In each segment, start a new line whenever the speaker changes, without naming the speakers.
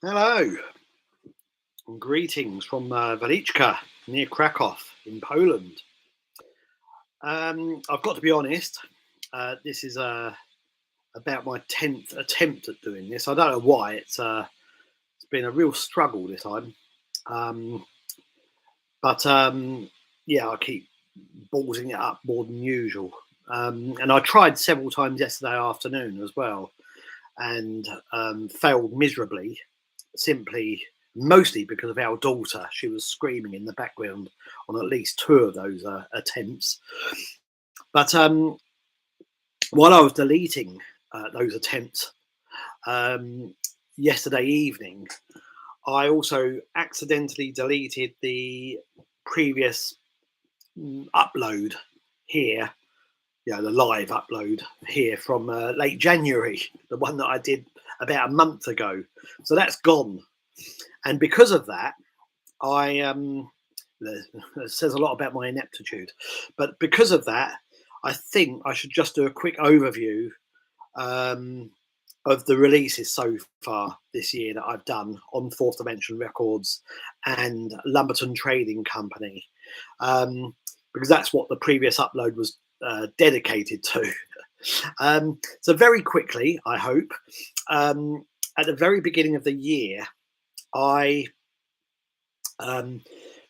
Hello, and greetings from Waliczka near Krakow in Poland. I've got to be honest, this is about my 10th attempt at doing this. I don't know why, it's been a real struggle this time. Um, but yeah, I keep ballsing it up more than usual. And I tried several times yesterday afternoon as well and failed miserably, simply mostly because of our daughter. She was screaming in the background on at least two of those attempts. But while I was deleting those attempts um, yesterday evening, I also accidentally deleted the previous upload here, the live upload here from late January, the one that I did about a month ago. So that's gone. And because of that, it says a lot about my ineptitude. But because of that, I think I should just do a quick overview um, of the releases so far this year that I've done on Fourth Dimension Records and Lumberton Trading Company, because that's what the previous upload was dedicated to. So very quickly, I hope, at the very beginning of the year, I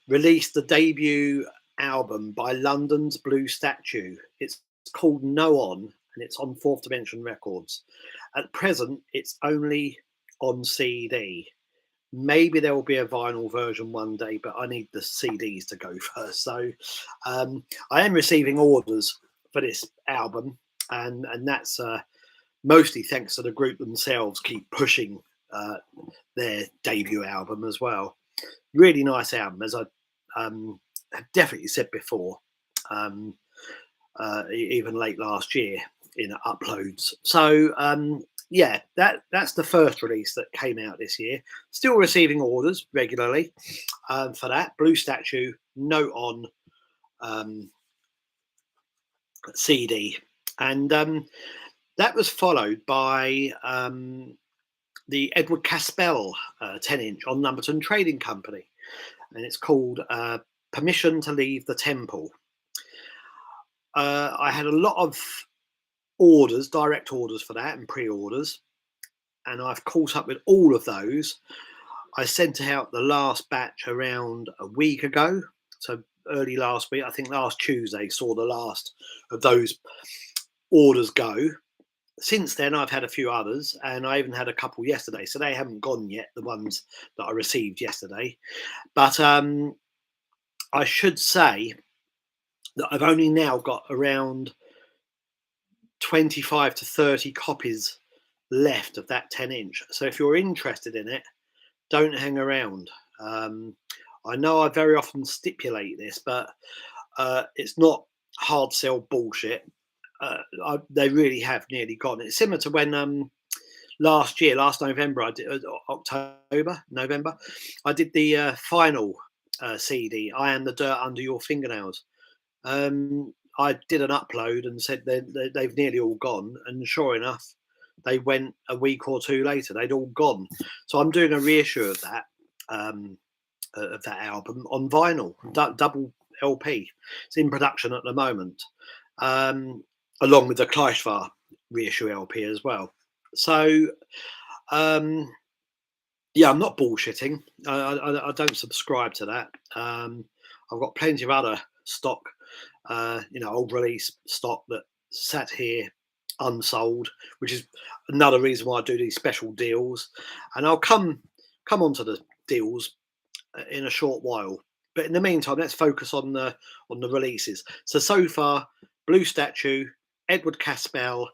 released the debut album by London's Blue Statue. It's called No On, and it's on Fourth Dimension Records. At present, it's only on CD. Maybe there will be a vinyl version one day, but I need the CDs to go first. So I am receiving orders for this album, and that's mostly thanks to the group themselves keep pushing their debut album as well. Really nice album, as I have definitely said before, even late last year in uploads. So yeah, that's the first release that came out this year. Still receiving orders regularly for that. Blue Statue, Note On CD, and that was followed by the Edward Caspell 10-inch on Lumberton Trading Company, and it's called Permission to Leave the Temple. I had a lot of orders, direct orders for that, and pre-orders, and I've caught up with all of those. I sent out the last batch around a week ago, so early last week. I think last Tuesday saw the last of those orders go. Since then, I've had a few others, and I even had a couple yesterday, so they haven't gone yet, the ones that I received yesterday. But I should say that I've only now got around 25 to 30 copies left of that 10-inch. So if you're interested in it, don't hang around. I know I very often stipulate this, but it's not hard sell bullshit. They really have nearly gone. It's similar to when last November, I did November, I did the final CD, I Am the Dirt Under Your Fingernails. I did an upload and said they've nearly all gone, and sure enough, they went a week or two later. They'd all gone. So I'm doing a reissue of that album on vinyl, double LP. It's in production at the moment, along with the Kleishvar reissue LP as well. So yeah, I'm not bullshitting. I don't subscribe to that. I've got plenty of other stock, old release stock that sat here unsold, which is another reason why I do these special deals. And I'll come onto the deals in a short while. But in the meantime, let's focus on the releases. So far, Blue Statue, Edward Caspell,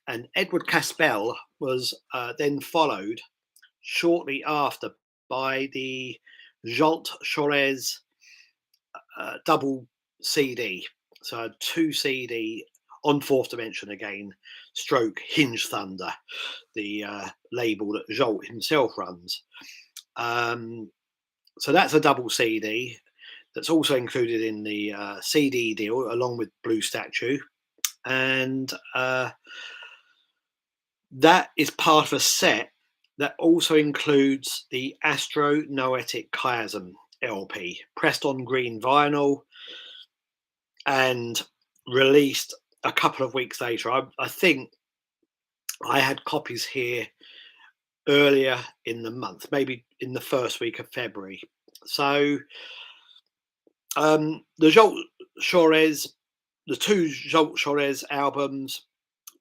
and Edward Caspell was then followed shortly after by the Jolt Chorez double CD. So 2 CD on Fourth Dimension again, stroke Hinge Thunder, the label that Jolt himself runs. So that's a double CD that's also included in the CD deal along with Blue Statue. And that is part of a set That also includes the Astro Noetic Chiasm LP, pressed on green vinyl and released a couple of weeks later. I think I had copies here earlier in the month, maybe in the first week of February. So the Jolt Chorez, the two Jolt Chorez albums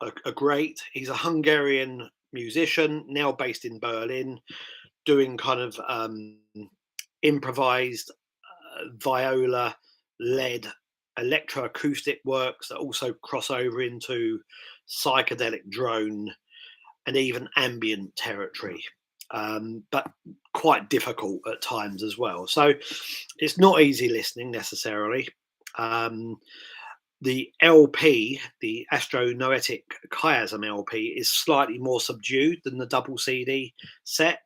are great. He's a Hungarian musician now based in Berlin, doing kind of improvised viola led electroacoustic works that also cross over into psychedelic drone and even ambient territory, but quite difficult at times as well. So it's not easy listening necessarily. Um, the LP, the Astronoetic Chiasm LP, is slightly more subdued than the double CD set,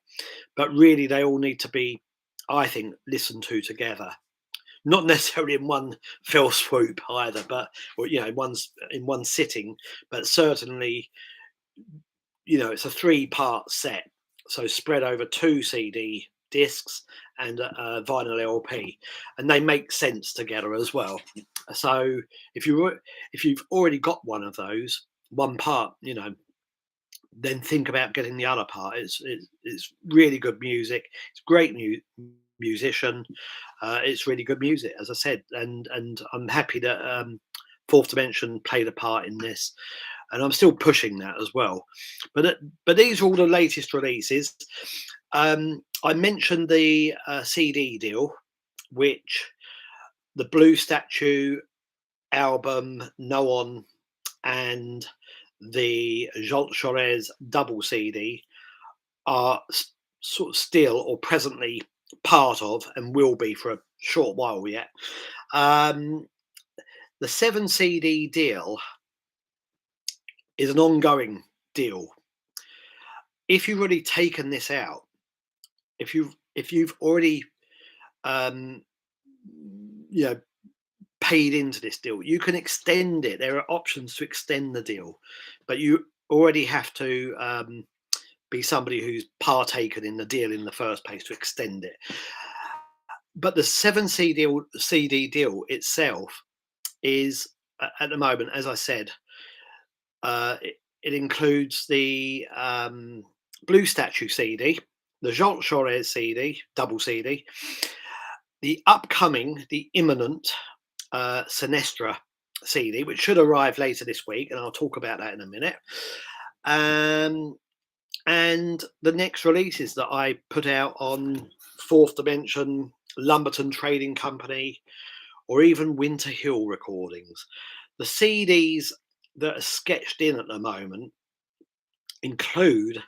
but really they all need to be, I think, listened to together. Not necessarily in one fell swoop either, but one's in one sitting, but certainly, it's a three-part set, so spread over two CD discs and a vinyl LP, and they make sense together as well. So if you've already got one of those, one part, then think about getting the other part. It's really good music. It's great musician. It's really good music, as I said, and I'm happy that Fourth Dimension played a part in this, and I'm still pushing that as well. But these are all the latest releases. I mentioned the CD deal, which the Blue Statue album, No On, and the Jolt Chorez double CD are sort of still or presently part of, and will be for a short while yet. The 7 CD deal is an ongoing deal. If you've already taken this out, if you've already paid into this deal, you can extend it. There are options to extend the deal, but you already have to be somebody who's partaken in the deal in the first place to extend it. But the 7 CD deal itself is, at the moment, as I said, it includes the Blue Statue CD, the Jolt Chorez CD, double CD, the imminent Senestra CD, which should arrive later this week, and I'll talk about that in a minute. And the next releases that I put out on Fourth Dimension, Lumberton Trading Company, or even Winter Hill Recordings. The CDs that are sketched in at the moment include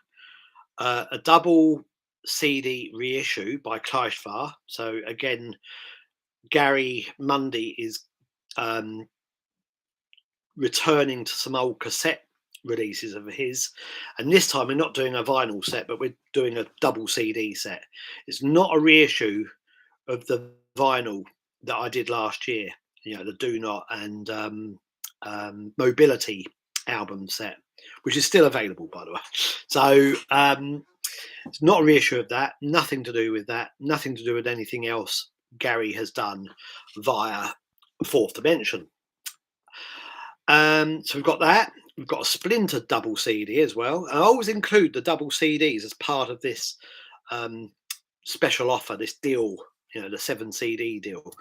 a double CD reissue by Kleistvar. So again, Gary Mundy is returning to some old cassette releases of his, and this time we're not doing a vinyl set, but we're doing a double CD set. It's not a reissue of the vinyl that I did last year, the Do Not and Mobility album set, which is still available, by the way. So it's not a reissue of that, nothing to do with that, nothing to do with anything else Gary has done via Fourth Dimension. So we've got that. We've got a splintered double CD as well. And I always include the double CDs as part of this special offer, this deal, the 7 CD deal.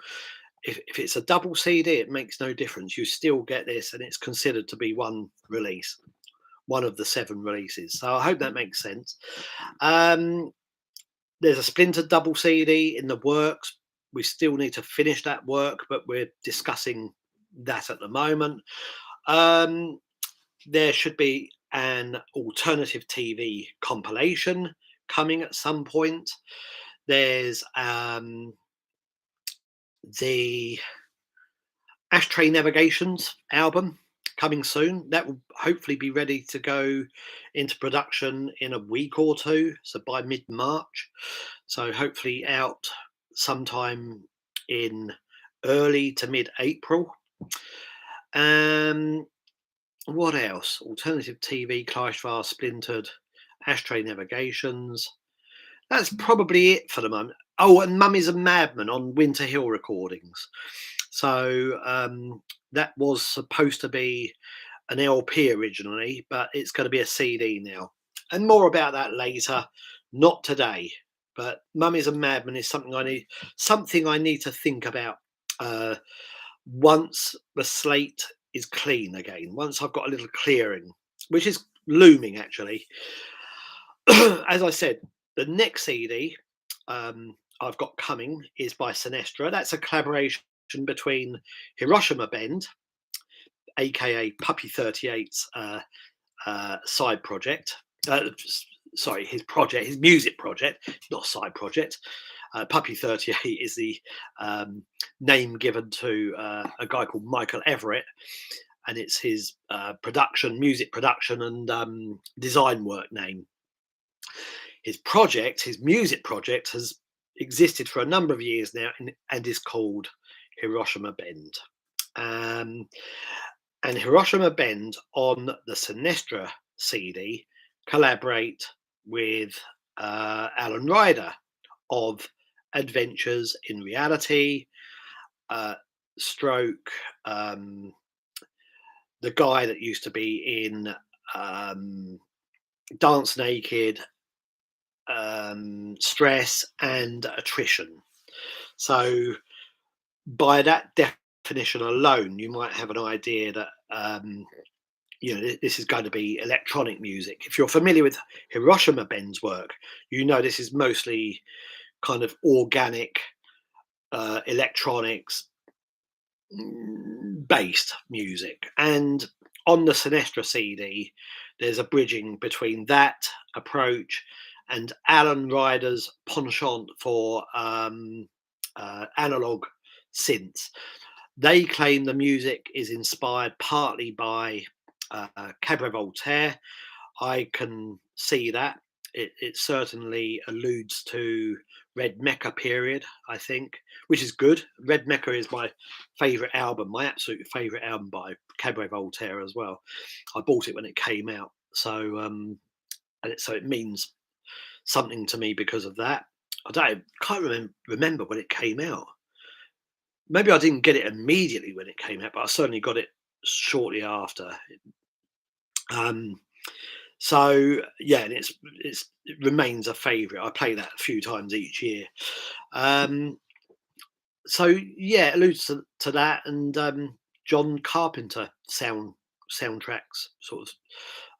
If it's a double CD, it makes no difference. You still get this, and it's considered to be one release, one of the 7 releases. So I hope that makes sense. There's a splintered double CD in the works. We still need to finish that work, but we're discussing that at the moment. There should be an alternative TV compilation coming at some point. There's the Ashtray Navigations album coming soon. That will hopefully be ready to go into production in a week or two, so by mid-March. So hopefully out sometime in early to mid-April. What else? Alternative TV, Kleistvar, splintered, Ashtray Navigations. That's probably it for the moment. Oh, and Mummies and Madmen on Winter Hill recordings. So that was supposed to be an LP originally, but it's going to be a CD now. And more about that later, not today. But Mummies and Madmen is something I need to think about once the slate is clean again. Once I've got a little clearing, which is looming actually. As I said, the next CD I've got coming is by Senestra. That's a collaboration between Hiroshima Bend, aka Puppy 38's side project. Sorry, his music project, not side project. Puppy 38 is the name given to a guy called Michael Everett, and it's his music production, and design work name. His music project, has existed for a number of years now and is called Hiroshima Bend. And Hiroshima Bend on the Senestra CD collaborate with Alan Ryder of Adventures in Reality, stroke the guy that used to be in Dance Naked, Stress and Attrition. So by that definition alone, you might have an idea that this is going to be electronic music. If you're familiar with Hiroshima Bend's work, you know this is mostly kind of organic electronics based music. And on the Senestra CD, there's a bridging between that approach and Alan Ryder's penchant for analog synths. They claim the music is inspired partly by Cabaret Voltaire. I can see that. It certainly alludes to Red Mecca period, I think, which is good. Red Mecca is my favourite album, my absolute favourite album by Cabaret Voltaire as well. I bought it when it came out, so it means something to me because of that. Can't remember when it came out. Maybe I didn't get it immediately when it came out, but I certainly got it shortly after. So yeah, and it remains a favourite. I play that a few times each year. So yeah, it alludes to that, and John Carpenter soundtracks, sort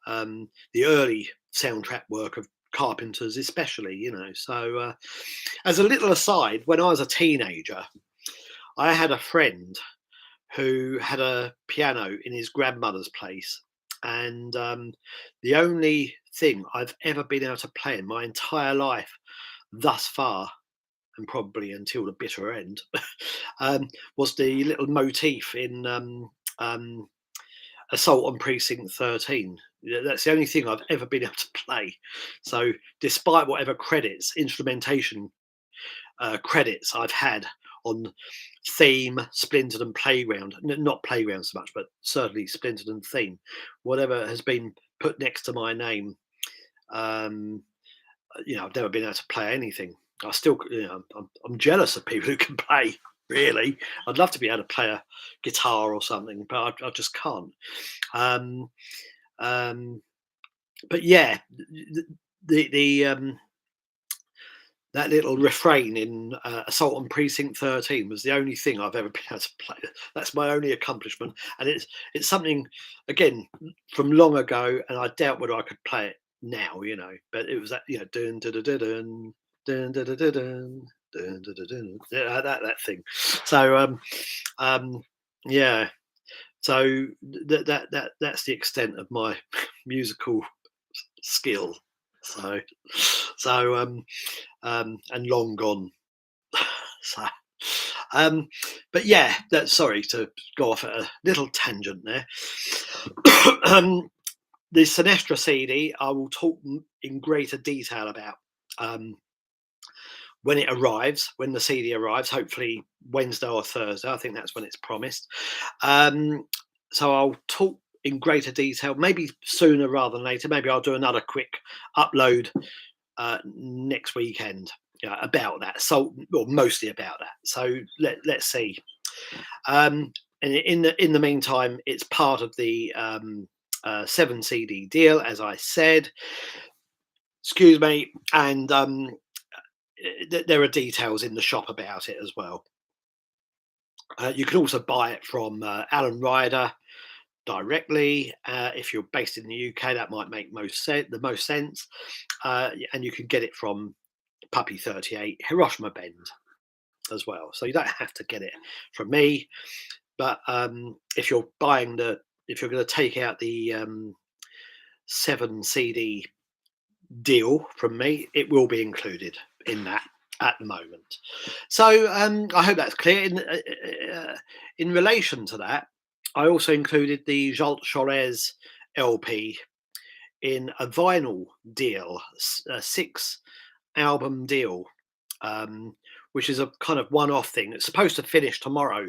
of the early soundtrack work of Carpenter's, especially. So as a little aside, when I was a teenager, I had a friend who had a piano in his grandmother's place, and the only thing I've ever been able to play in my entire life thus far, and probably until the bitter end, was the little motif in Assault on Precinct 13. That's the only thing I've ever been able to play. So despite whatever instrumentation credits I've had on Theme, Splintered and Playground, not Playground so much, but certainly Splintered and Theme, whatever has been put next to my name, I've never been able to play anything. I still, I'm jealous of people who can play. Really, I'd love to be able to play a guitar or something, but I just can't. But yeah, the that little refrain in Assault on Precinct 13 was the only thing I've ever been able to play. That's my only accomplishment, and it's something again from long ago, and I doubt whether I could play it now. But it was that dun dun dun dun dun dun dun dun dun. That thing. So yeah. So that's the extent of my musical skill. So and long gone. So but yeah, sorry to go off at a little tangent there. The Senestra CD I will talk in greater detail about when the CD arrives, hopefully Wednesday or Thursday. I think that's when it's promised. So I'll talk in greater detail, maybe sooner rather than later. Maybe I'll do another quick upload next weekend, about that. So, well, mostly about that. So let's see. And in the meantime, it's part of the 7 CD deal, as I said. Excuse me, and there are details in the shop about it as well. You can also buy it from Alan Ryder directly. If you're based in the UK, that might make the most sense. And you can get it from Puppy 38 Hiroshima Bend as well. So you don't have to get it from me. But if you're if you're going to take out the 7 CD deal from me, it will be included in that at the moment. So I hope that's clear. In relation to that, I also included the Jolt Chores LP in a vinyl deal, a 6-album deal, which is a kind of one-off thing. It's supposed to finish tomorrow,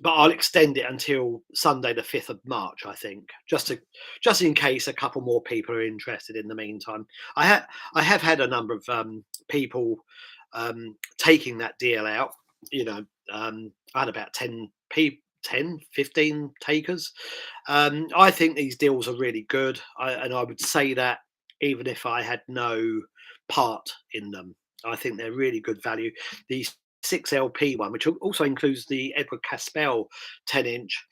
but I'll extend it until Sunday, the 5th of March, I think, just in case a couple more people are interested. In the meantime, I have had a number of people taking that deal out. I had about 15 takers. I think these deals are really good, and I would say that even if I had no part in them. I think they're really good value. The 6 LP one, which also includes the Edward Caspell 10-inch,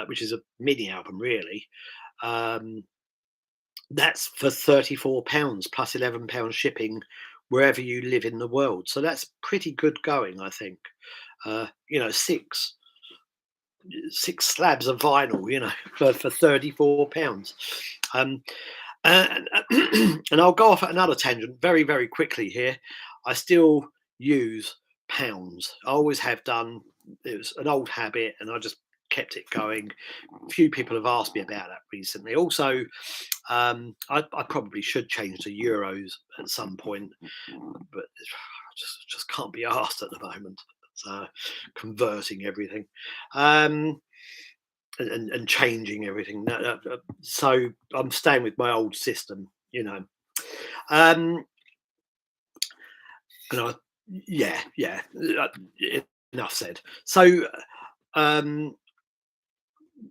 which is a mini album, really. That's for £34 plus £11 shipping wherever you live in the world. So that's pretty good going, I think. Six slabs of vinyl, for £34. And, and I'll go off at another tangent very, very quickly here. I still use pounds. I always have done. It was an old habit, and I just kept it going. A few people have asked me about that recently. Also, I probably should change to euros at some point, but just can't be asked at the moment. So converting everything. And changing everything. So I'm staying with my old system, And enough said. So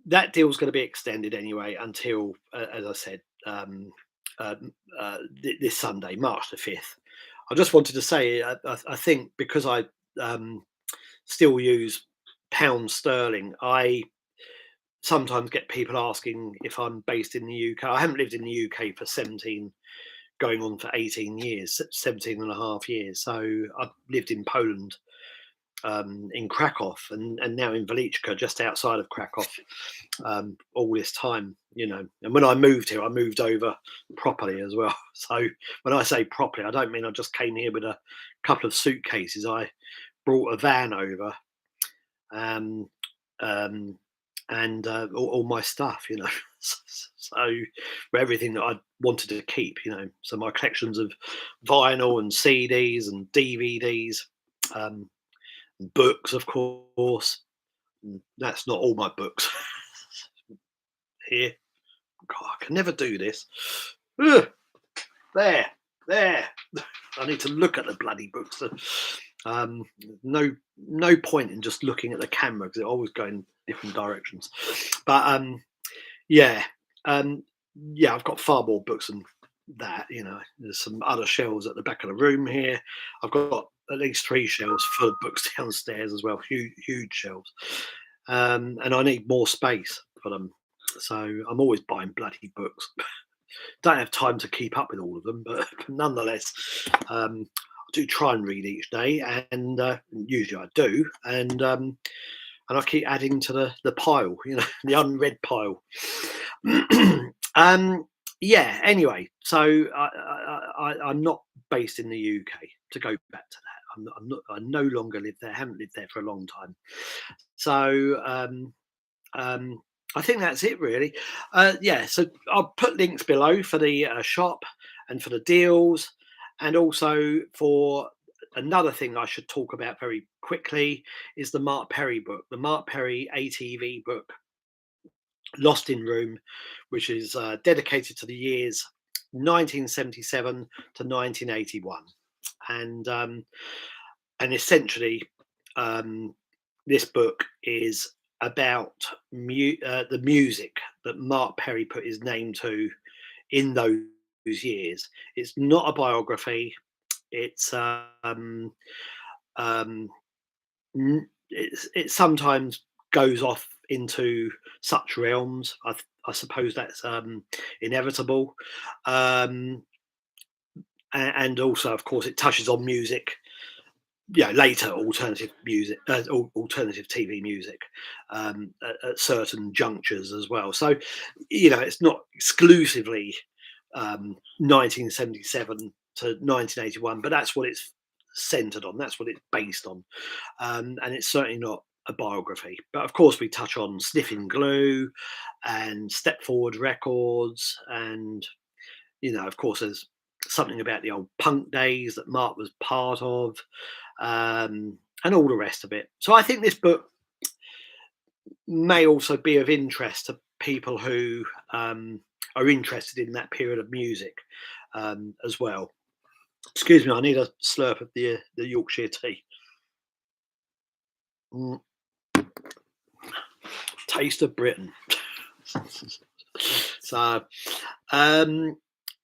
that deal's going to be extended anyway until, as I said, this Sunday, March the 5th. I just wanted to say, I think because I still use pound sterling, I sometimes get people asking if I'm based in the UK. I haven't lived in the UK for going on for 18 years, 17 and a half years. So I've lived in Poland, in Krakow, and now in Waliczka, just outside of Krakow, all this time, And when I moved here, I moved over properly as well. So when I say properly, I don't mean I just came here with a couple of suitcases. I brought a van over. And all my stuff, so everything that I wanted to keep, so my collections of vinyl and CDs and DVDs, books, of course. That's not all my books here. God, I can never do this. Ugh. There. I need to look at the bloody books. No point in just looking at the camera because it always go in different directions. But I've got far more books than that. There's some other shelves at the back of the room here. I've got at least 3 shelves full of books downstairs as well. Huge shelves. And I need more space for them. So I'm always buying bloody books. Don't have time to keep up with all of them, but nonetheless, I do try and read each day, and usually I do, and I keep adding to the pile, the unread pile. Anyway, so I'm not based in the UK. To go back to that, I no longer live there. Haven't lived there for a long time. So I think that's it, really. So I'll put links below for the shop and for the deals, and also for another thing I should talk about very quickly is the Mark Perry book, the Mark Perry ATV book. Lost in Room, which is dedicated to the years 1977 to 1981, and essentially, um, this book is about the music that Mark Perry put his name to in those years. It's not a biography. It's um, it sometimes goes off into such realms. I suppose that's inevitable, um, and also, of course, it touches on music. Yeah, later alternative music, alternative TV music, at certain junctures as well. So, it's not exclusively 1977 to 1981, but that's what it's centered on. That's what it's based on, and it's certainly not a biography. But of course, we touch on Sniffing Glue and Step Forward Records, and of course, there's something about the old punk days that Mark was part of, and all the rest of it. So I think this book may also be of interest to people who are interested in that period of music, as well. Excuse me, I need a slurp of the Yorkshire tea. Mm, taste of Britain. So,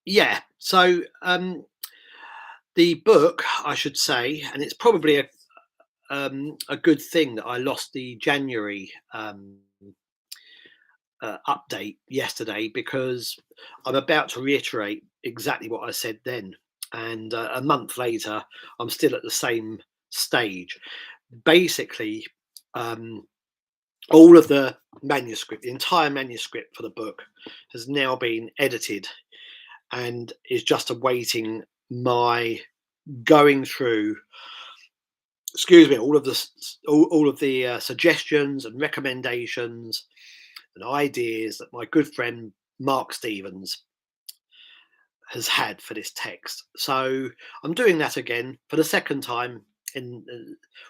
yeah. So the book, I should say, and it's probably a good thing that I lost the January update yesterday, because I'm about to reiterate exactly what I said then, and a month later, I'm still at the same stage. Basically, um, all of the manuscript, the entire manuscript for the book, has now been edited and is just awaiting my going through, excuse me, all of the suggestions and recommendations and ideas that my good friend Mark Stevens has had for this text. So I'm doing that again for the second time in,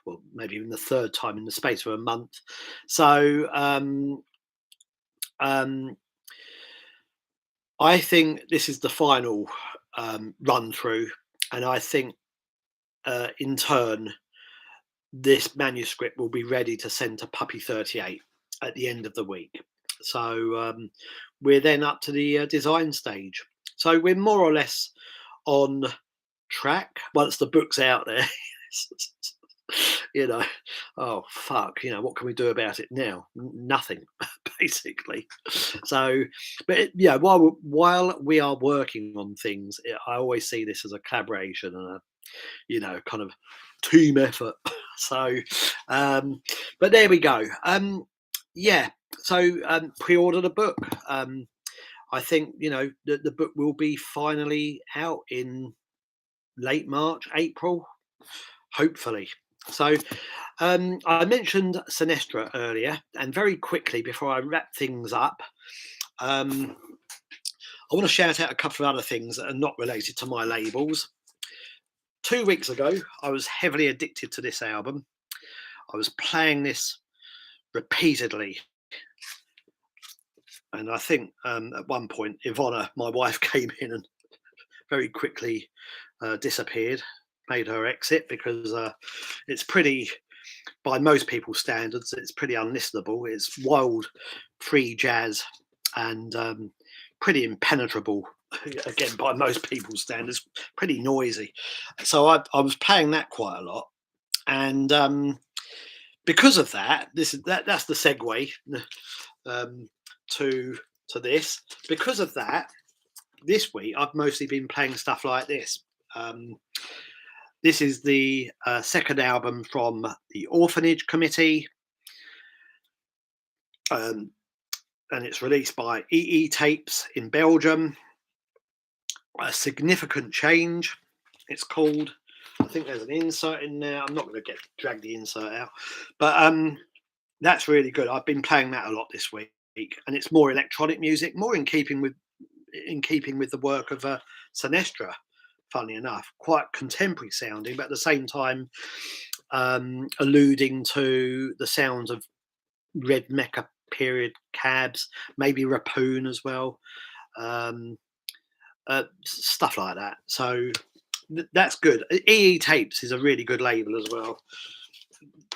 well, maybe even the third time in the space of a month. So um, I think this is the final run through, and I think in turn this manuscript will be ready to send to Puppy 38 at the end of the week. So we're then up to the design stage. So we're more or less on track once the book's out there. you know, oh fuck, what can we do about it now? Nothing, basically. So, but yeah, while we are working on things, I always see this as a collaboration and a kind of team effort. So, but there we go. Yeah, so pre-order the book. I think the book will be finally out in late March, April, hopefully. So I mentioned Senestra earlier, and very quickly before I wrap things up, I want to shout out a couple of other things that are not related to my labels. 2 weeks ago, I was heavily addicted to this album. I was playing this repeatedly, and I think at one point Ivana, my wife, came in and very quickly disappeared, made her exit, because it's pretty, by most people's standards, it's pretty unlistenable. It's wild, free jazz, and pretty impenetrable. Again, by most people's standards, pretty noisy. So I was playing that quite a lot, and because of that, that's the segue to this. Because of that, this week I've mostly been playing stuff like this. This is the second album from the Orphanage Committee, and it's released by EE Tapes in Belgium. A Significant Change, it's called. I think there's an insert in there. I'm not going to drag the insert out, but that's really good. I've been playing that a lot this week, and it's more electronic music, more in keeping with the work of Senestra. Funnily enough, quite contemporary sounding, but at the same time alluding to the sounds of Red Mecca period cabs, maybe Rapoon as well, um, stuff like that. So that's good. EE Tapes is a really good label as well.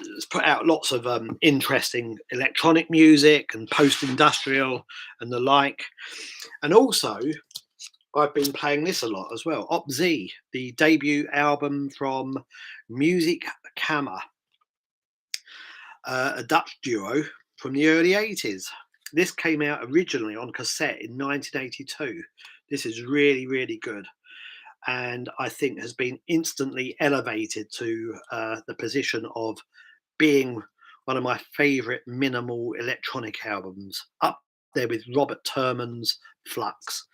It's put out lots of interesting electronic music and post-industrial and the like. And also, I've been playing this a lot as well. Op Z, the debut album from Music Kammer, a Dutch duo from the early 80s. This came out originally on cassette in 1982. This is really, really good. And I think has been instantly elevated to the position of being one of my favorite minimal electronic albums, up there with Robert Turman's Flux.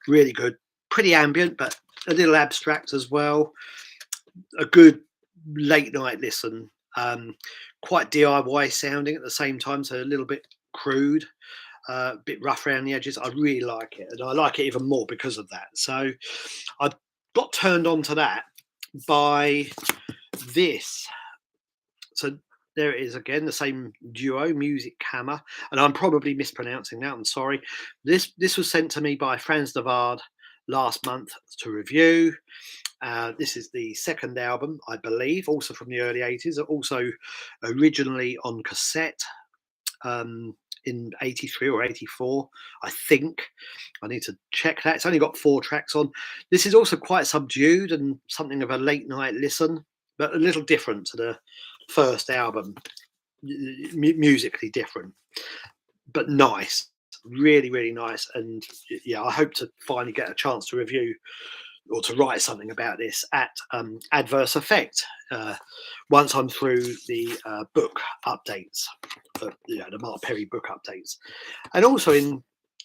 Really good, pretty ambient, but a little abstract as well. A good late night listen. Quite DIY sounding at the same time, so a little bit crude, a bit rough around the edges. I really like it, and I like it even more because of that. So I got turned on to that by this. So there it is again, the same duo, Music Kammer, and I'm probably mispronouncing that. I'm sorry. This was sent to me by Franz de Waard last month to review. This is the second album, I believe, also from the early 80s, also originally on cassette in 83 or 84, I think. I need to check that. It's only got 4 tracks on. This is also quite subdued and something of a late night listen, but a little different to the first album, musically different, but nice. Really, really nice. And yeah, I hope to finally get a chance to review or to write something about this at Adverse Effect once I'm through the book updates, the Mark Perry book updates. And also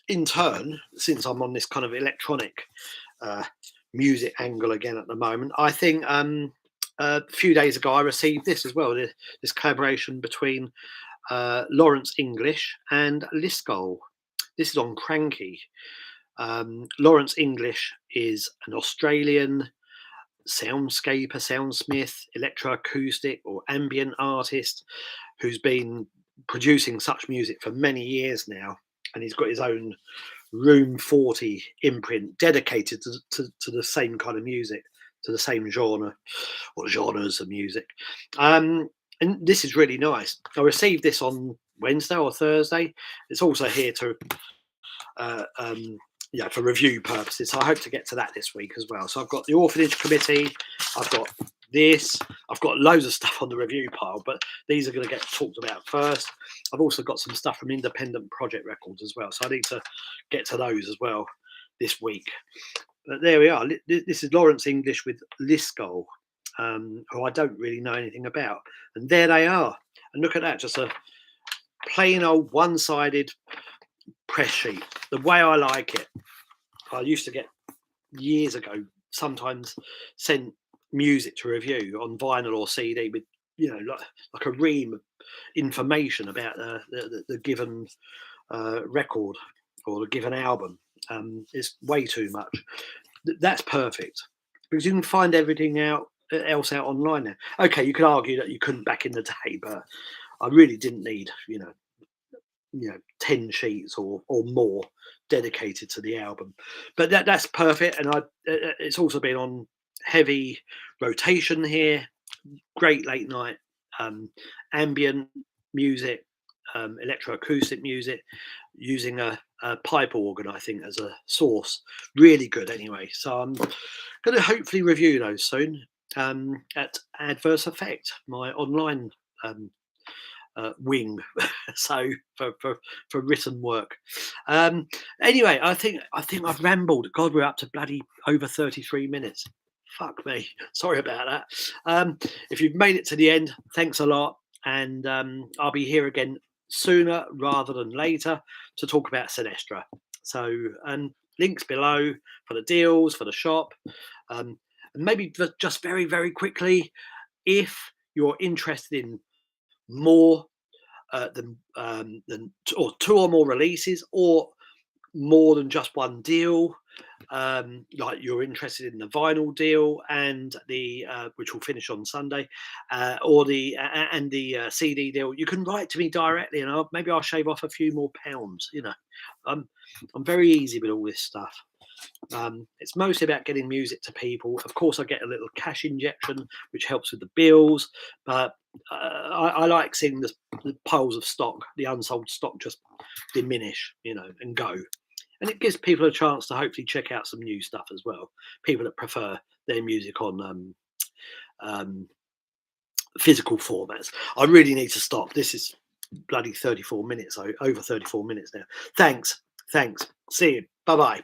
in turn, since I'm on this kind of electronic music angle again at the moment, I think a few days ago I received this as well, this collaboration between Lawrence English and Liscol. This is on Cranky. Lawrence English is an Australian soundscaper, soundsmith, electroacoustic or ambient artist who's been producing such music for many years now, and he's got his own Room 40 imprint dedicated to the same kind of music, to the same genre or genres of music. And this is really nice. I received this on Wednesday or Thursday. It's also here to for review purposes. So I hope to get to that this week as well. So I've got the Orphanage Committee, I've got this, I've got loads of stuff on the review pile, but these are going to get talked about first. I've also got some stuff from Independent Project Records as well, so I need to get to those as well this week. But there we are. This is Lawrence English with Liscol, who I don't really know anything about. And there they are. And look at that, just a plain old one-sided press sheet, the way I like it. I used to get years ago sometimes sent music to review on vinyl or CD with like a ream of information about the given record or the given album. It's way too much. That's perfect because you can find everything else out online now. Okay, you could argue that you couldn't back in the day, but I really didn't need 10 sheets or more dedicated to the album. But that's perfect. And it's also been on heavy rotation here. Great late night ambient music, electroacoustic music, using a pipe organ, I think, as a source. Really good anyway. So I'm going to hopefully review those soon at Adverse Effect, my online wing. So for written work. Anyway, I think I've rambled. God, we're up to bloody over 33 minutes. Fuck me. Sorry about that. If you've made it to the end, thanks a lot. And I'll be here again sooner rather than later to talk about Senestra. So links below for the deals, for the shop. And maybe just very, very quickly, if you're interested in more than or 2 or more releases, or more than just one deal, like you're interested in the vinyl deal and the which will finish on Sunday, or the and the CD deal, you can write to me directly, and maybe I'll shave off a few more pounds. I'm very easy with all this stuff. It's mostly about getting music to people. Of course, I get a little cash injection, which helps with the bills. But I like seeing the piles of stock, the unsold stock, just diminish, and go. And it gives people a chance to hopefully check out some new stuff as well. People that prefer their music on um, physical formats. I really need to stop. This is bloody 34 minutes, over 34 minutes now. Thanks. See you. Bye bye.